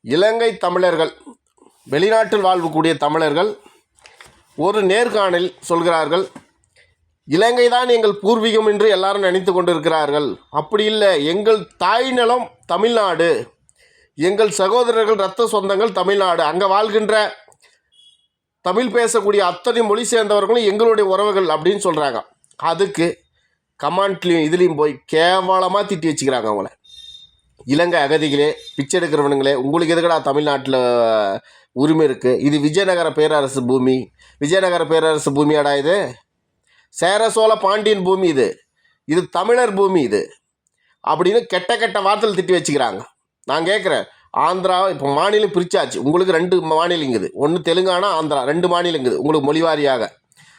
இலங்கை தமிழர்கள், வெளிநாட்டில் வாழ்வுக்கூடிய தமிழர்கள் ஒரு நேர்காணலில் சொல்கிறார்கள், இலங்கை தான் எங்கள் பூர்வீகம் என்று எல்லாரும் நினைத்து கொண்டிருக்கிறார்கள். அப்படி இல்லை, எங்கள் தாய் நிலம் தமிழ்நாடு, எங்கள் சகோதரர்கள் இரத்த சொந்தங்கள் தமிழ்நாடு, அங்கே வாழ்கின்ற தமிழ் பேசக்கூடிய அத்தனை மொழி சேர்ந்தவர்களும் எங்களுடைய உறவுகள் அப்படின்னு சொல்கிறாங்க. அதுக்கு கமெண்ட்லேயும் இதுலேயும் போய் கேவலமாக திட்டி வச்சுக்கிறாங்க அவங்கள. இலங்கை அகதிகளே, பிச்சை எடுக்கிறவனுங்களே, உங்களுக்கு எதுக்கடா தமிழ்நாட்டில் உரிமை இருக்குது? இது விஜயநகர பேரரசு பூமி. விஜயநகர பேரரசு பூமியாடா இது? சேர சோழ பாண்டியன் பூமி இது. இது தமிழர் பூமி இது அப்படின்னு கெட்ட கெட்ட வார்த்தையில் திட்டி வச்சுக்கிறாங்க. நான் கேட்குறேன், ஆந்திரா இப்போ மாநிலம் பிரித்தாச்சு, உங்களுக்கு 2 மாநிலங்குது. ஒன்று தெலுங்கானா, ஆந்திரா 2 மாநிலங்குது உங்களுக்கு மொழிவாரியாக.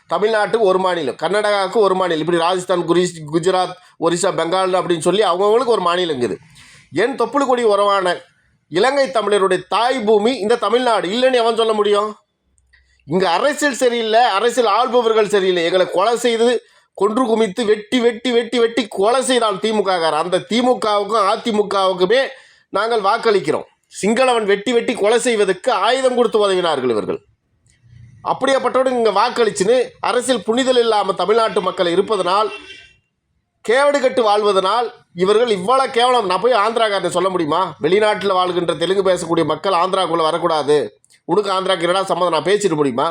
தமிழ்நாட்டுக்கு ஒரு மாநிலம், கர்நாடகாவுக்கு ஒரு மாநிலம், இப்படி ராஜஸ்தான், குஜராத், ஒரிசா, பெங்கால் அப்படின்னு சொல்லி அவங்கவுங்களுக்கு ஒரு மாநிலங்குது. என் தொப்புள் கொடி உறவான இலங்கை தமிழருடைய தாய் பூமி இந்த தமிழ்நாடு. இல்லைன்னு எவன் சொல்ல முடியும்? இங்கே அரசியல் சரியில்லை, அரசியல் ஆள்பவர்கள் சரியில்லை. எங்களை கொலை செய்து கொன்று குமித்து வெட்டி வெட்டி வெட்டி வெட்டி கொலை செய்தான் திமுககார். அந்த திமுகவுக்கும் அதிமுகவுக்குமே நாங்கள் வாக்களிக்கிறோம். சிங்களவன் வெட்டி வெட்டி கொலை செய்வதற்கு ஆயுதம் கொடுத்து உதவினார்கள் இவர்கள். அப்படியேப்பட்டோடு இங்கே வாக்களிச்சுன்னு அரசியல் புனிதல் இல்லாமல் தமிழ்நாட்டு மக்கள் இருப்பதனால், கேவடு கட்டு வாழ்வதனால் இவர்கள் இவ்வளோ கேவலம். நான் போய் ஆந்திராக்காரனை சொல்ல முடியுமா? வெளிநாட்டில் வாழ்கின்ற தெலுங்கு பேசக்கூடிய மக்கள் ஆந்திராக்குள்ளே வரக்கூடாது, உனக்கு ஆந்திராக்கு என்னடா சம்மந்தம், நான் பேசிட முடியுமா?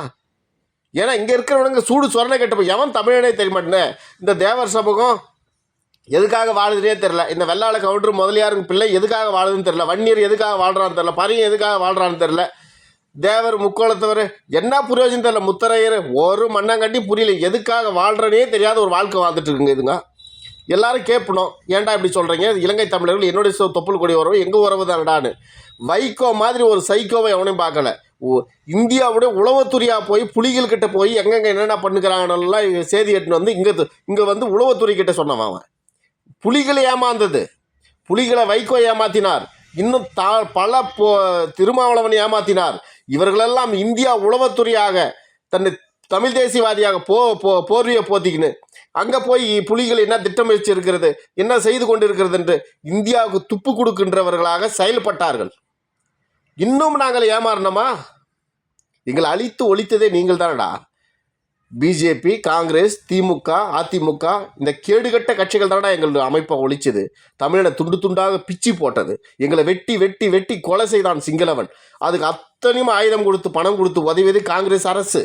ஏன்னா இங்கே இருக்கிறவனுங்க சூடு சொரணை கட்டப்போ எவன் தமிழனே தெரிய மாட்டேன்னு. இந்த தேவர் சமூகம் எதுக்காக வாழுதுனே தெரில. இந்த வெள்ளாள கவுண்டர் முதலியாருக்கு பிள்ளை எதுக்காக வாழுதுன்னு தெரில. வன்னியர் எதுக்காக வாழ்கிறான்னு தெரில. பறையன் எதுக்காக வாழ்கிறான்னு தெரில. தேவர், முக்கோலத்தவர் என்ன பிரயோஜனம் தெரில. முத்தரையர் ஒரு மண்ணாங்கட்டி புரியல. எதுக்காக வாழ்கிறனே தெரியாத ஒரு வாழ்க்கை வாழ்ந்துட்டு இருக்குங்க இதுங்க. எல்லாரும் கேட்பணும், ஏன்டா இப்படி சொல்கிறீங்க? இலங்கை தமிழர்கள் என்னுடைய தொப்புள் கொடி உறவு, எங்கள் உறவு தானடான்னு. வைகோ மாதிரி ஒரு சைக்கோவை எவனையும் பார்க்கல. இந்தியாவுடைய உளவுத்துறையாக போய் புலிகள்கிட்ட போய் எங்கெங்கே என்னென்ன பண்ணுக்கிறாங்கன்னெல்லாம் செய்தி எட்டுன்னு வந்து இங்கே வந்து உளவுத்துறைக்கிட்ட சொன்னவன். அவன் புலிகளை ஏமாந்தது, புலிகளை வைகோ ஏமாத்தினார். இன்னும் பல திருமாவளவன் ஏமாத்தினார். இவர்களெல்லாம் இந்தியா உளவுத்துறையாக தன்னை தமிழ் தேசியவாதியாக போர்வையை போத்திக்கின்னு அங்கே போய் புலிகள் என்ன திட்டம் வச்சு இருக்கிறது, என்ன செய்து கொண்டு இருக்கிறது என்று இந்தியாவுக்கு துப்பு கொடுக்கின்றவர்களாக செயல்பட்டார்கள். இன்னும் நாங்கள் ஏமாறணுமா? எங்களை அழித்து ஒழித்ததே நீங்கள் தானடா. பிஜேபி, காங்கிரஸ், திமுக, அதிமுக இந்த கேடுகட்ட கட்சிகள் தானடா எங்கள் அமைப்பை ஒழிச்சது. தமிழனை துண்டு துண்டாக பிச்சு போட்டது. எங்களை வெட்டி வெட்டி வெட்டி கொலை செய்தான் சிங்களவன். அதுக்கு அத்தனையும் ஆயுதம் கொடுத்து பணம் கொடுத்து உதவியது காங்கிரஸ் அரசு.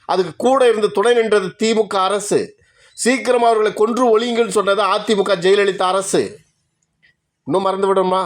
அதுக்கு கூட இருந்து துணை நின்றது திமுக அரசு. சீக்கிரம் அவர்களை கொன்று ஒழியுங்கன்னு சொன்னது அதிமுக ஜெயலலிதா அரசு. இன்னும் மறந்து விடுமா?